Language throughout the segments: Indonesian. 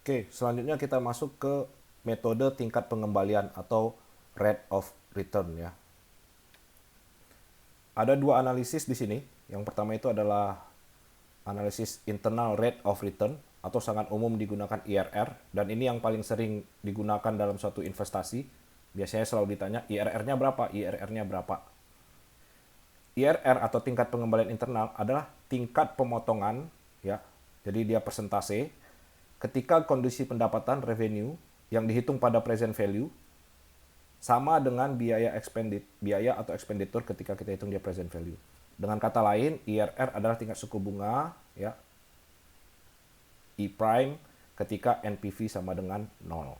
Oke, selanjutnya kita masuk ke metode tingkat pengembalian atau rate of return ya. Ada dua analisis di sini. Yang pertama itu adalah analisis internal rate of return atau sangat umum digunakan IRR, dan ini yang paling sering digunakan dalam suatu investasi. Biasanya selalu ditanya IRR-nya berapa, IRR-nya berapa. IRR atau tingkat pengembalian internal adalah tingkat pemotongan ya. Jadi dia persentase ketika kondisi pendapatan revenue yang dihitung pada present value sama dengan biaya atau expenditure ketika kita hitung dia present value. Dengan kata lain, IRR adalah tingkat suku bunga ya, E prime ketika NPV sama dengan 0.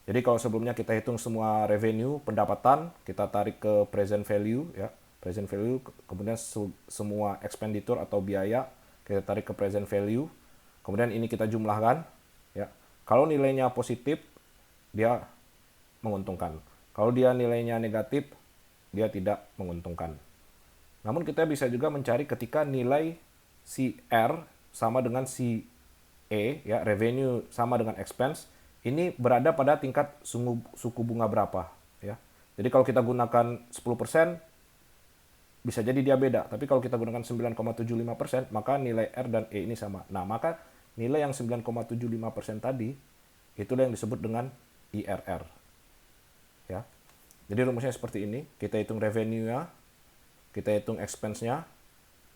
Jadi kalau sebelumnya kita hitung semua revenue, pendapatan, kita tarik ke present value ya. Present value, kemudian semua expenditure atau biaya kita tarik ke present value. Kemudian ini kita jumlahkan ya. Kalau nilainya positif, dia menguntungkan. Kalau dia nilainya negatif, dia tidak menguntungkan. Namun kita bisa juga mencari ketika nilai si R sama dengan si E, ya, revenue sama dengan expense, ini berada pada tingkat suku bunga berapa. Ya. Jadi kalau kita gunakan 10%, bisa jadi dia beda. Tapi kalau kita gunakan 9,75%, maka nilai R dan E ini sama. Nah, maka nilai yang 9,75% tadi, itulah yang disebut dengan IRR. Ya. Jadi rumusnya seperti ini, kita hitung revenue-nya, kita hitung expense-nya,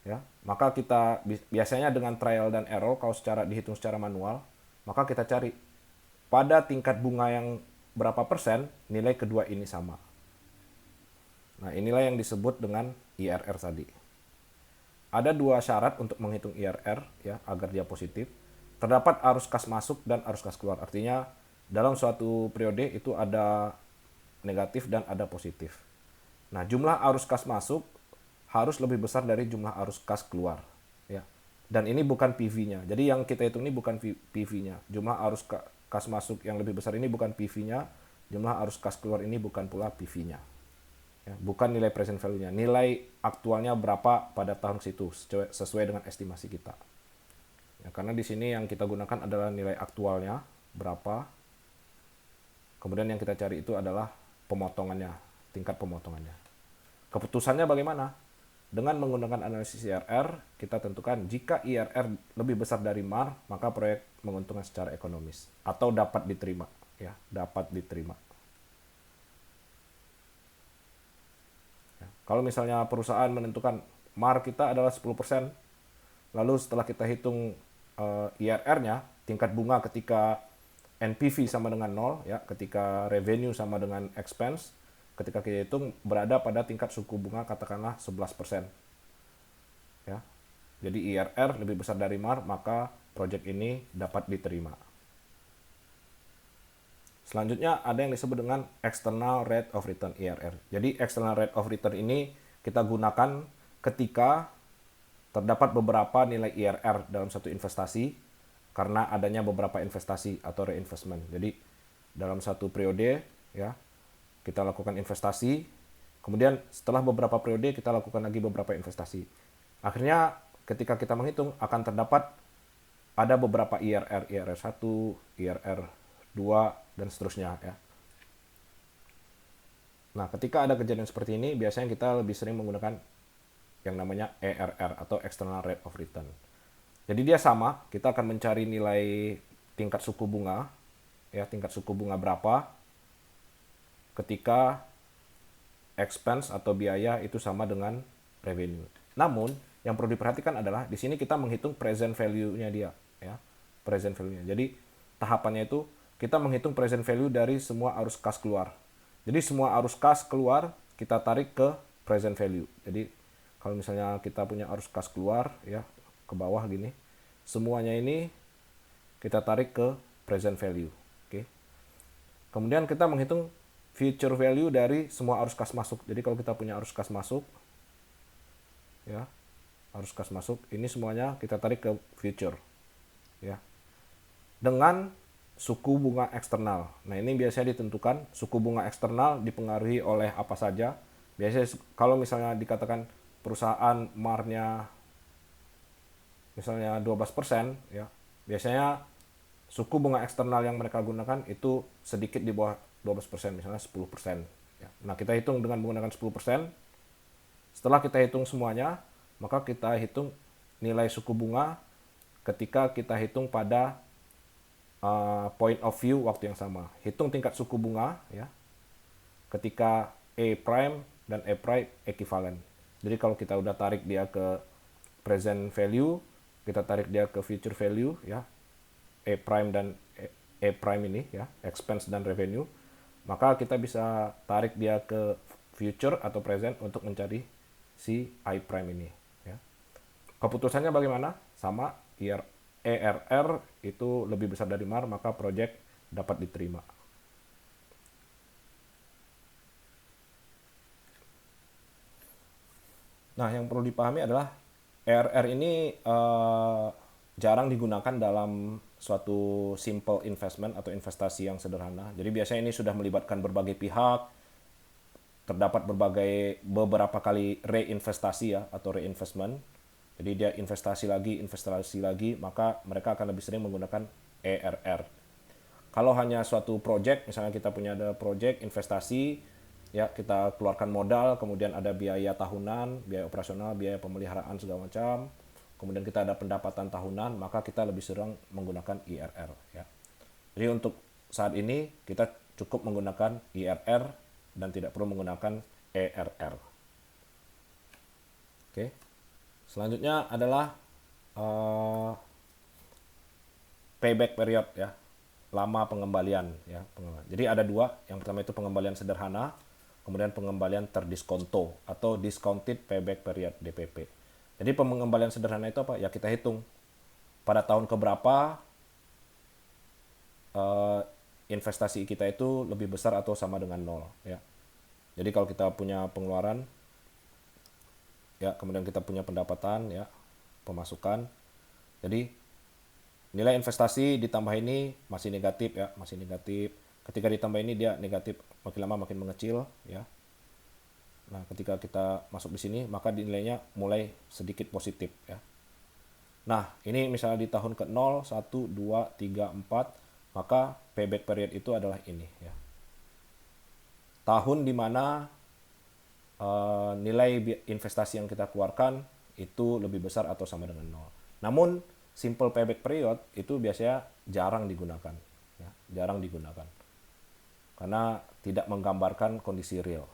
ya. Maka kita biasanya dengan trial dan error, kalau dihitung secara manual, maka kita cari pada tingkat bunga yang berapa persen nilai kedua ini sama. Nah, inilah yang disebut dengan IRR tadi. Ada dua syarat untuk menghitung IRR ya agar dia positif. Terdapat arus kas masuk dan arus kas keluar. Artinya dalam suatu periode itu ada negatif dan ada positif. Nah, jumlah arus kas masuk harus lebih besar dari jumlah arus kas keluar ya. Dan ini bukan PV-nya. Jadi yang kita hitung ini bukan PV-nya. Jumlah arus kas masuk yang lebih besar ini bukan PV-nya, jumlah arus kas keluar ini bukan pula PV-nya. Ya, bukan nilai present value-nya. Nilai aktualnya berapa pada tahun situ sesuai dengan estimasi kita. Ya, karena di sini yang kita gunakan adalah nilai aktualnya berapa. Kemudian yang kita cari itu adalah pemotongannya, tingkat pemotongannya. Keputusannya bagaimana? Dengan menggunakan analisis IRR, kita tentukan jika IRR lebih besar dari MAR, maka proyek menguntungkan secara ekonomis atau dapat diterima, ya, dapat diterima. Ya, kalau misalnya perusahaan menentukan MAR kita adalah 10%, lalu setelah kita hitung IRR-nya, tingkat bunga ketika NPV sama dengan 0, ya, ketika revenue sama dengan expense, ketika kita hitung berada pada tingkat suku bunga katakanlah 11%. Ya. Jadi IRR lebih besar dari MAR, maka proyek ini dapat diterima. Selanjutnya ada yang disebut dengan external rate of return IRR. Jadi external rate of return ini kita gunakan ketika terdapat beberapa nilai IRR dalam satu investasi karena adanya beberapa investasi atau reinvestment. Jadi dalam satu periode ya kita lakukan investasi, kemudian setelah beberapa periode kita lakukan lagi beberapa investasi. Akhirnya ketika kita menghitung akan terdapat ada beberapa IRR, IRR 1, IRR 2, dan seterusnya ya. Nah, ketika ada kejadian seperti ini, biasanya kita lebih sering menggunakan yang namanya ERR atau External Rate of Return. Jadi dia sama, kita akan mencari nilai tingkat suku bunga, ya, tingkat suku bunga berapa ketika expense atau biaya itu sama dengan revenue. Namun, yang perlu diperhatikan adalah di sini kita menghitung present value-nya dia, ya. Present value-nya. Jadi, tahapannya itu kita menghitung present value dari semua arus kas keluar. Jadi, semua arus kas keluar kita tarik ke present value. Jadi, kalau misalnya kita punya arus kas keluar ya ke bawah gini, semuanya ini kita tarik ke present value. Oke. Kemudian kita menghitung future value dari semua arus kas masuk. Jadi kalau kita punya arus kas masuk, ya, arus kas masuk ini semuanya kita tarik ke future, ya, dengan suku bunga eksternal. Nah ini biasanya ditentukan suku bunga eksternal dipengaruhi oleh apa saja. Biasanya kalau misalnya dikatakan perusahaan MAR-nya misalnya 12%, ya, biasanya suku bunga eksternal yang mereka gunakan itu sedikit di bawah 12%, misalnya 10%. Ya. Nah, kita hitung dengan menggunakan 10%. Setelah kita hitung semuanya, maka kita hitung nilai suku bunga ketika kita hitung pada point of view waktu yang sama. Hitung tingkat suku bunga ya ketika E prime dan E prime ekivalen. Jadi kalau kita udah tarik dia ke present value, kita tarik dia ke future value ya, E prime dan E prime ini ya, expense dan revenue, maka kita bisa tarik dia ke future atau present untuk mencari si I prime ini ya. Keputusannya bagaimana? Sama, ERR itu lebih besar dari MAR, maka project dapat diterima. Nah, yang perlu dipahami adalah ERR ini jarang digunakan dalam suatu simple investment atau investasi yang sederhana. Jadi biasanya ini sudah melibatkan berbagai pihak, terdapat beberapa kali reinvestasi ya atau reinvestment. Jadi dia investasi lagi, maka mereka akan lebih sering menggunakan ERR. Kalau hanya suatu project, misalnya kita punya ada project investasi, ya kita keluarkan modal, kemudian ada biaya tahunan, biaya operasional, biaya pemeliharaan segala macam, kemudian kita ada pendapatan tahunan, maka kita lebih sering menggunakan IRR. Ya. Jadi untuk saat ini kita cukup menggunakan IRR dan tidak perlu menggunakan ERR. Oke. Selanjutnya adalah payback period ya, lama pengembalian ya. Jadi ada dua, yang pertama itu pengembalian sederhana, kemudian pengembalian terdiskonto atau discounted payback period DPP. Jadi pengembalian sederhana itu apa? Ya kita hitung pada tahun keberapa investasi kita itu lebih besar atau sama dengan nol ya. Jadi kalau kita punya pengeluaran ya, kemudian kita punya pendapatan ya, pemasukan. Jadi nilai investasi ditambah ini masih negatif ya, masih negatif. Ketika ditambah ini dia negatif, makin lama makin mengecil ya. Nah, ketika kita masuk di sini maka nilainya mulai sedikit positif ya. Nah, ini misalnya di tahun ke-0, 1, 2, 3, 4, maka payback period itu adalah ini ya. Tahun di mana nilai investasi yang kita keluarkan itu lebih besar atau sama dengan 0. Namun simple payback period itu biasanya jarang digunakan ya, jarang digunakan karena tidak menggambarkan kondisi real.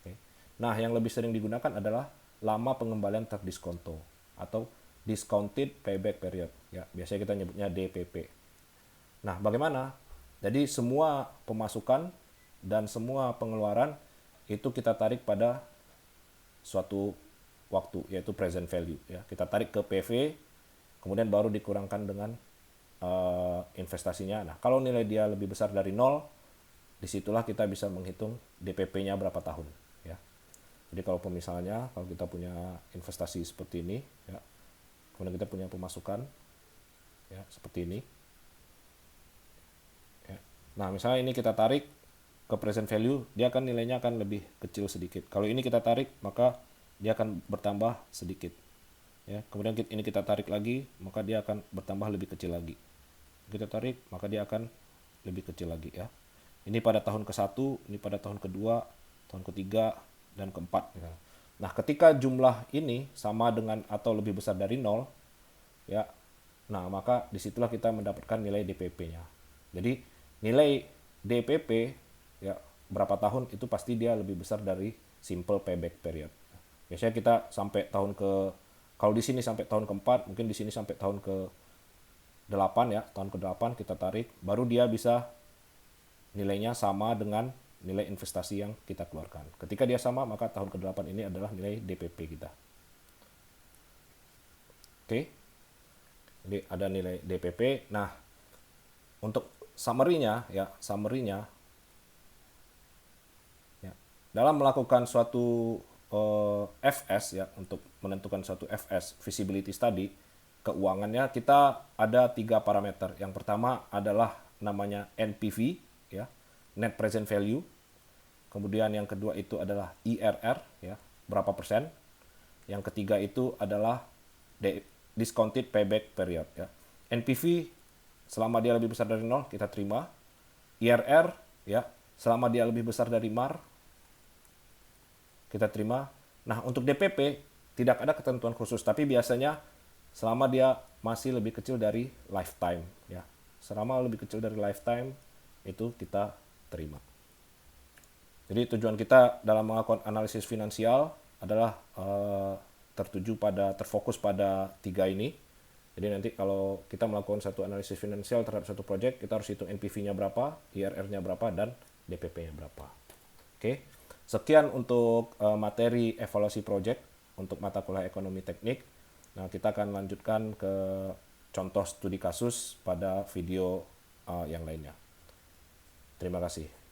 Oke. Nah, yang lebih sering digunakan adalah lama pengembalian terdiskonto atau discounted payback period ya, biasanya kita nyebutnya DPP. Nah, bagaimana? Jadi semua pemasukan dan semua pengeluaran itu kita tarik pada suatu waktu, yaitu present value ya. Kita tarik ke PV, kemudian baru dikurangkan dengan investasinya. Nah, kalau nilai dia lebih besar dari 0, disitulah kita bisa menghitung DPP-nya berapa tahun ya. Jadi kalau misalnya kalau kita punya investasi seperti ini ya, kemudian kita punya pemasukan ya seperti ini ya. Nah, misalnya ini kita tarik ke present value, dia akan nilainya akan lebih kecil sedikit. Kalau ini kita tarik, maka dia akan bertambah sedikit. Ya, kemudian ini kita tarik lagi, maka dia akan bertambah lebih kecil lagi. Kita tarik, maka dia akan lebih kecil lagi ya. Ini pada tahun ke-1, ini pada tahun kedua, tahun ketiga, dan keempat. Nah, ketika jumlah ini sama dengan atau lebih besar dari 0, ya, nah maka disitulah kita mendapatkan nilai DPP-nya. Jadi nilai DPP ya berapa tahun itu pasti dia lebih besar dari simple payback period. Biasanya kita sampai tahun ke, kalau di sini sampai tahun keempat, mungkin di sini sampai tahun ke-8 ya, tahun ke-8 kita tarik, baru dia bisa nilainya sama dengan nilai investasi yang kita keluarkan. Ketika dia sama, maka tahun ke-8 ini adalah nilai DPP kita. Oke. Jadi ada nilai DPP. Nah, untuk summary-nya ya, dalam melakukan suatu FS ya, untuk menentukan suatu FS feasibility study keuangannya, kita ada 3 parameter. Yang pertama adalah namanya NPV ya, net present value. Kemudian yang kedua itu adalah IRR ya, berapa persen. Yang ketiga itu adalah discounted payback period ya. NPV selama dia lebih besar dari 0 kita terima. IRR ya, selama dia lebih besar dari MAR kita terima. Nah, untuk DPP tidak ada ketentuan khusus, tapi biasanya selama dia masih lebih kecil dari lifetime ya. Selama lebih kecil dari lifetime itu kita terima. Jadi tujuan kita dalam melakukan analisis finansial adalah terfokus pada tiga ini. Jadi nanti kalau kita melakukan satu analisis finansial terhadap satu proyek, kita harus hitung NPV-nya berapa, IRR-nya berapa, dan DPP-nya berapa. Oke, sekian untuk materi evaluasi proyek untuk mata kuliah ekonomi teknik. Nah, kita akan lanjutkan ke contoh studi kasus pada video yang lainnya. Terima kasih.